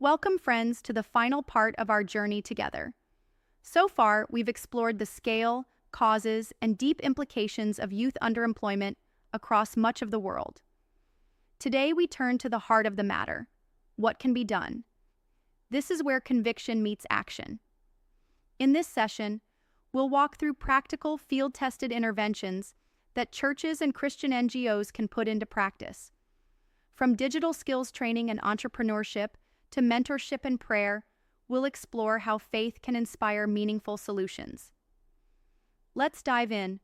Welcome, friends, to the final part of our journey together. So far, we've explored the scale, causes, and deep implications of youth underemployment across much of the world. Today, we turn to the heart of the matter: what can be done? This is where conviction meets action. In this session, we'll walk through practical, field-tested interventions that churches and Christian NGOs can put into practice. From digital skills training and entrepreneurship to mentorship and prayer, we'll explore how faith can inspire meaningful solutions. Let's dive in.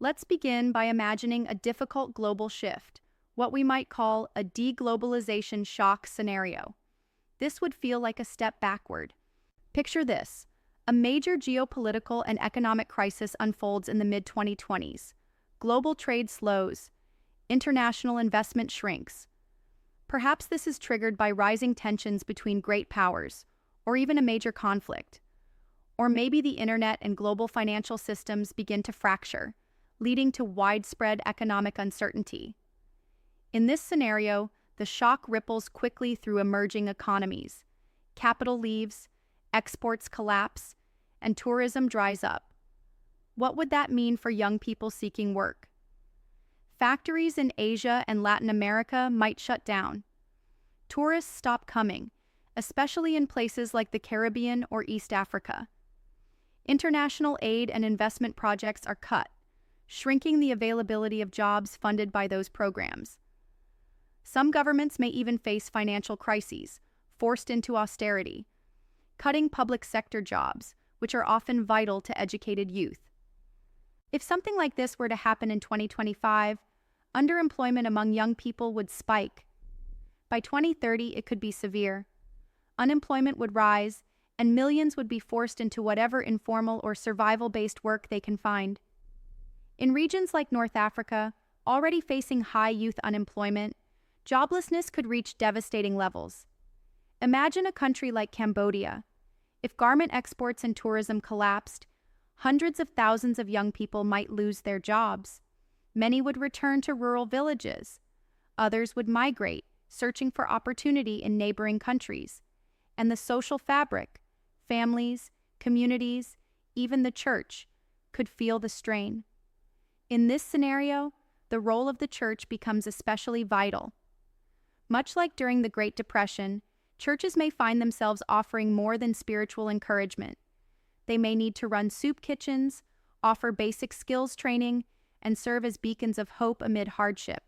Let's begin by imagining a difficult global shift, what we might call a deglobalization shock scenario. This would feel like a step backward. Picture this: a major geopolitical and economic crisis unfolds in the mid-2020s. Global trade slows. International investment shrinks. Perhaps this is triggered by rising tensions between great powers, or even a major conflict. Or maybe the internet and global financial systems begin to fracture, leading to widespread economic uncertainty. In this scenario, the shock ripples quickly through emerging economies. Capital leaves, exports collapse, and tourism dries up. What would that mean for young people seeking work? Factories in Asia and Latin America might shut down. Tourists stop coming, especially in places like the Caribbean or East Africa. International aid and investment projects are cut, shrinking the availability of jobs funded by those programs. Some governments may even face financial crises, forced into austerity, cutting public sector jobs, which are often vital to educated youth. If something like this were to happen in 2025, underemployment among young people would spike. By 2030, it could be severe. Unemployment would rise, and millions would be forced into whatever informal or survival-based work they can find. In regions like North Africa, already facing high youth unemployment, joblessness could reach devastating levels. Imagine a country like Cambodia. If garment exports and tourism collapsed, hundreds of thousands of young people might lose their jobs. Many would return to rural villages. Others would migrate, searching for opportunity in neighboring countries. And the social fabric, families, communities, even the church, could feel the strain. In this scenario, the role of the church becomes especially vital. Much like during the Great Depression, churches may find themselves offering more than spiritual encouragement. They may need to run soup kitchens, offer basic skills training, and serve as beacons of hope amid hardship.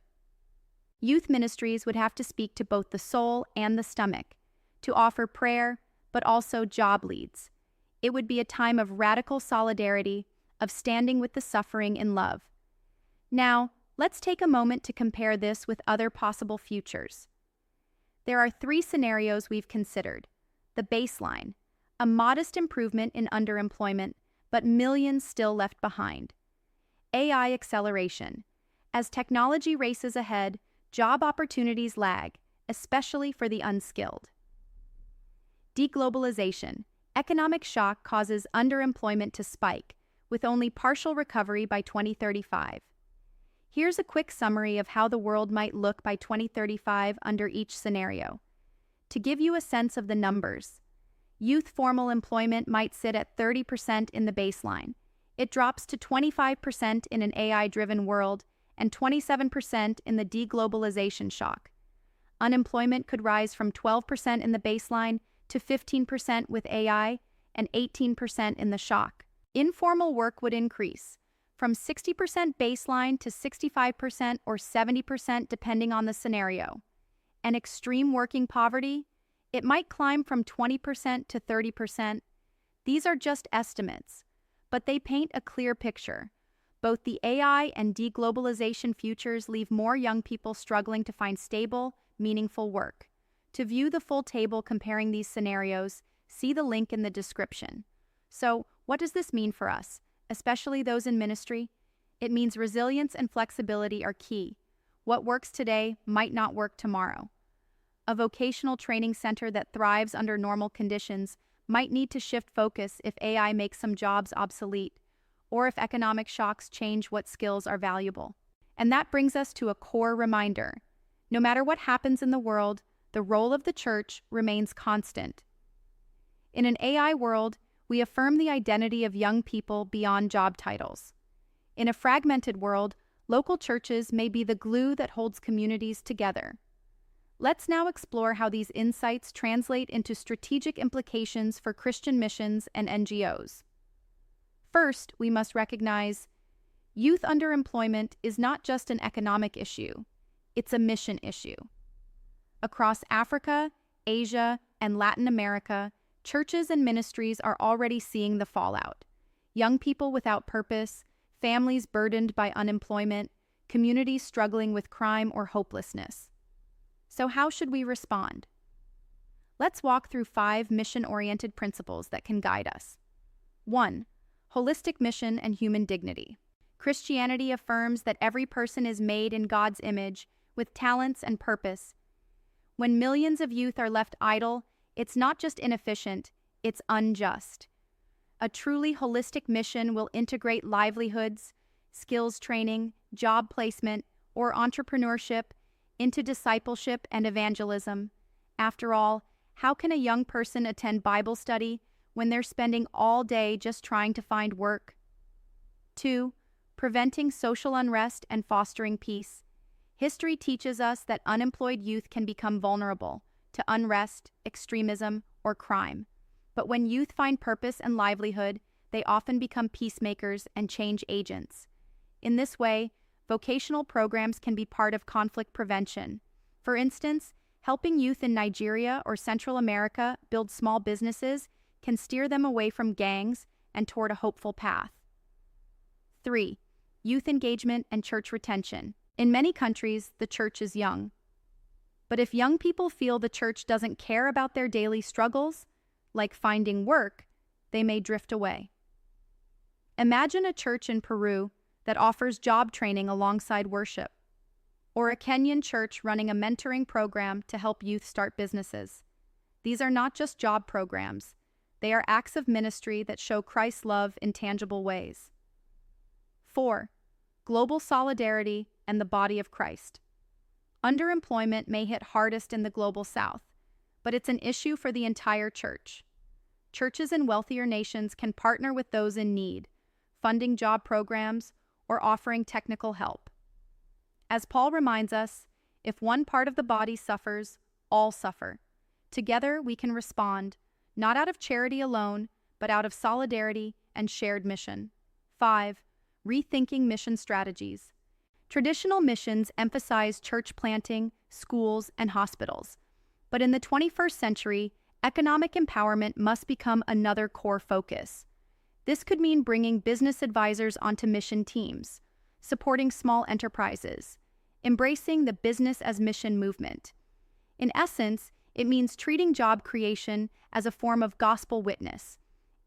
Youth ministries would have to speak to both the soul and the stomach, to offer prayer, but also job leads. It would be a time of radical solidarity, of standing with the suffering in love. Now, let's take a moment to compare this with other possible futures. There are 3 scenarios we've considered. The baseline: a modest improvement in underemployment, but millions still left behind. AI acceleration: as technology races ahead, job opportunities lag, especially for the unskilled. Deglobalization: economic shock causes underemployment to spike, with only partial recovery by 2035. Here's a quick summary of how the world might look by 2035 under each scenario. To give you a sense of the numbers, youth formal employment might sit at 30% in the baseline. It drops to 25% in an AI-driven world and 27% in the deglobalization shock. Unemployment could rise from 12% in the baseline to 15% with AI and 18% in the shock. Informal work would increase from 60% baseline to 65% or 70% depending on the scenario. And extreme working poverty, it might climb from 20% to 30%. These are just estimates, but they paint a clear picture. Both the AI and deglobalization futures leave more young people struggling to find stable, meaningful work. To view the full table comparing these scenarios, see the link in the description. So, what does this mean for us, especially those in ministry? It means resilience and flexibility are key. What works today might not work tomorrow. A vocational training center that thrives under normal conditions might need to shift focus if AI makes some jobs obsolete, or if economic shocks change what skills are valuable. And that brings us to a core reminder. No matter what happens in the world, the role of the church remains constant. In an AI world, we affirm the identity of young people beyond job titles. In a fragmented world, local churches may be the glue that holds communities together. Let's now explore how these insights translate into strategic implications for Christian missions and NGOs. First, we must recognize youth underemployment is not just an economic issue, it's a mission issue. Across Africa, Asia, and Latin America, churches and ministries are already seeing the fallout. Young people without purpose, families burdened by unemployment, communities struggling with crime or hopelessness. So how should we respond? Let's walk through 5 mission-oriented principles that can guide us. 1. Holistic mission and human dignity. Christianity affirms that every person is made in God's image, with talents and purpose. When millions of youth are left idle, it's not just inefficient, it's unjust. A truly holistic mission will integrate livelihoods, skills training, job placement, or entrepreneurship into discipleship and evangelism. After all, how can a young person attend Bible study when they're spending all day just trying to find work? 2. Preventing social unrest and fostering peace. History teaches us that unemployed youth can become vulnerable to unrest, extremism, or crime. But when youth find purpose and livelihood, they often become peacemakers and change agents. In this way, vocational programs can be part of conflict prevention. For instance, helping youth in Nigeria or Central America build small businesses can steer them away from gangs and toward a hopeful path. 3. Youth engagement and church retention. In many countries, the church is young. But if young people feel the church doesn't care about their daily struggles, like finding work, they may drift away. Imagine a church in Peru that offers job training alongside worship, or a Kenyan church running a mentoring program to help youth start businesses. These are not just job programs, they are acts of ministry that show Christ's love in tangible ways. 4. Global solidarity and the body of Christ. Underemployment may hit hardest in the global south, but it's an issue for the entire church. Churches in wealthier nations can partner with those in need, funding job programs or offering technical help. As Paul reminds us, if one part of the body suffers, all suffer. Together we can respond, not out of charity alone, but out of solidarity and shared mission. 5. Rethinking mission strategies. Traditional missions emphasize church planting, schools, and hospitals. But in the 21st century, economic empowerment must become another core focus. This could mean bringing business advisors onto mission teams, supporting small enterprises, embracing the business as mission movement. In essence, it means treating job creation as a form of gospel witness.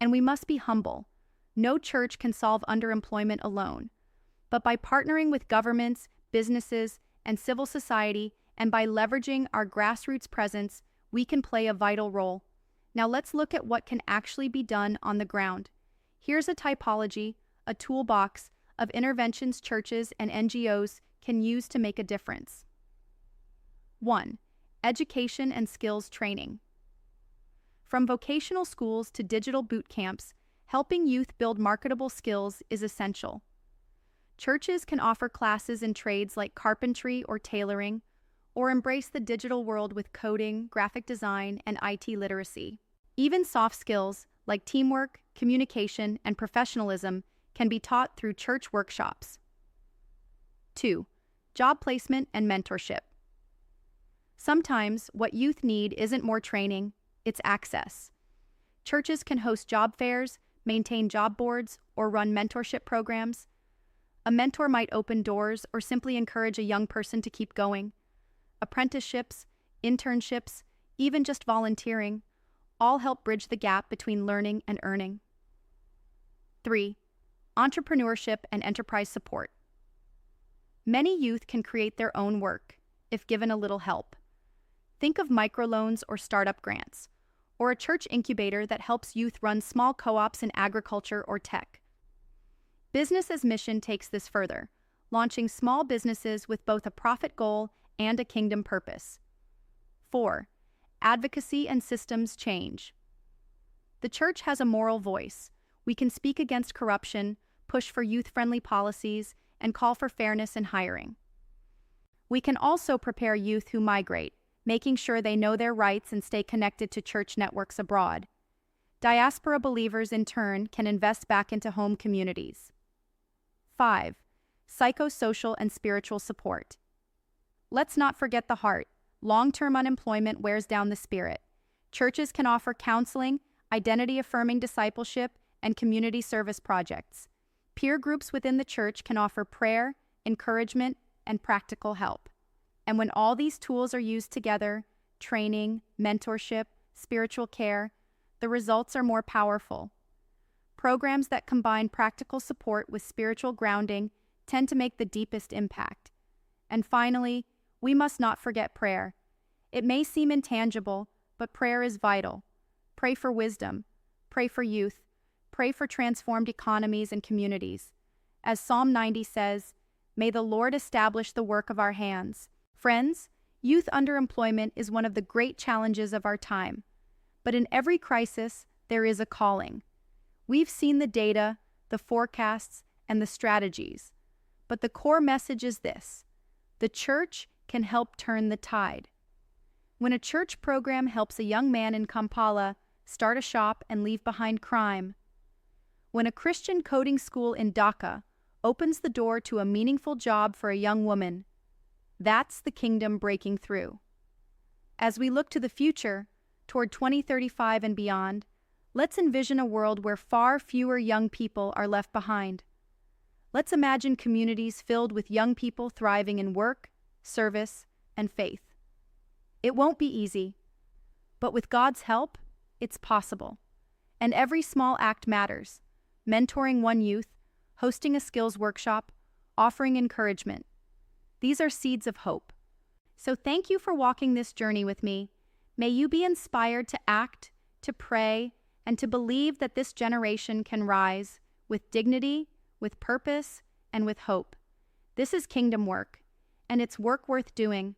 And we must be humble. No church can solve underemployment alone. But by partnering with governments, businesses, and civil society, and by leveraging our grassroots presence, we can play a vital role. Now let's look at what can actually be done on the ground. Here's a typology, a toolbox of interventions churches and NGOs can use to make a difference. 1. Education and skills training. From vocational schools to digital boot camps, helping youth build marketable skills is essential. Churches can offer classes in trades like carpentry or tailoring, or embrace the digital world with coding, graphic design, and IT literacy. Even soft skills like teamwork, communication, and professionalism can be taught through church workshops. 2. Job placement and mentorship. Sometimes what youth need isn't more training, it's access. Churches can host job fairs, maintain job boards, or run mentorship programs. A mentor might open doors or simply encourage a young person to keep going. Apprenticeships, internships, even just volunteering, all help bridge the gap between learning and earning. 3. Entrepreneurship and enterprise support. Many youth can create their own work, if given a little help. Think of microloans or startup grants, or a church incubator that helps youth run small co-ops in agriculture or tech. Business as Mission takes this further, launching small businesses with both a profit goal and a kingdom purpose. 4. Advocacy and systems change. The church has a moral voice. We can speak against corruption, push for youth-friendly policies, and call for fairness in hiring. We can also prepare youth who migrate, making sure they know their rights and stay connected to church networks abroad. Diaspora believers, in turn, can invest back into home communities. 5. Psychosocial and spiritual support. Let's not forget the heart. Long-term unemployment wears down the spirit. Churches can offer counseling, identity-affirming discipleship, and community service projects. Peer groups within the church can offer prayer, encouragement, and practical help. And when all these tools are used together, training, mentorship, spiritual care, the results are more powerful. Programs that combine practical support with spiritual grounding tend to make the deepest impact. And finally, we must not forget prayer. It may seem intangible, but prayer is vital. Pray for wisdom. Pray for youth. Pray for transformed economies and communities. As Psalm 90 says, "May the Lord establish the work of our hands." Friends, youth underemployment is one of the great challenges of our time. But in every crisis, there is a calling. We've seen the data, the forecasts, and the strategies. But the core message is this: the church can help turn the tide. When a church program helps a young man in Kampala start a shop and leave behind crime, when a Christian coding school in Dhaka opens the door to a meaningful job for a young woman, that's the kingdom breaking through. As we look to the future, toward 2035 and beyond, let's envision a world where far fewer young people are left behind. Let's imagine communities filled with young people thriving in work, service, and faith. It won't be easy, but with God's help, it's possible. And every small act matters. Mentoring one youth, hosting a skills workshop, offering encouragement. These are seeds of hope. So thank you for walking this journey with me. May you be inspired to act, to pray, and to believe that this generation can rise with dignity, with purpose, and with hope. This is kingdom work, and it's work worth doing.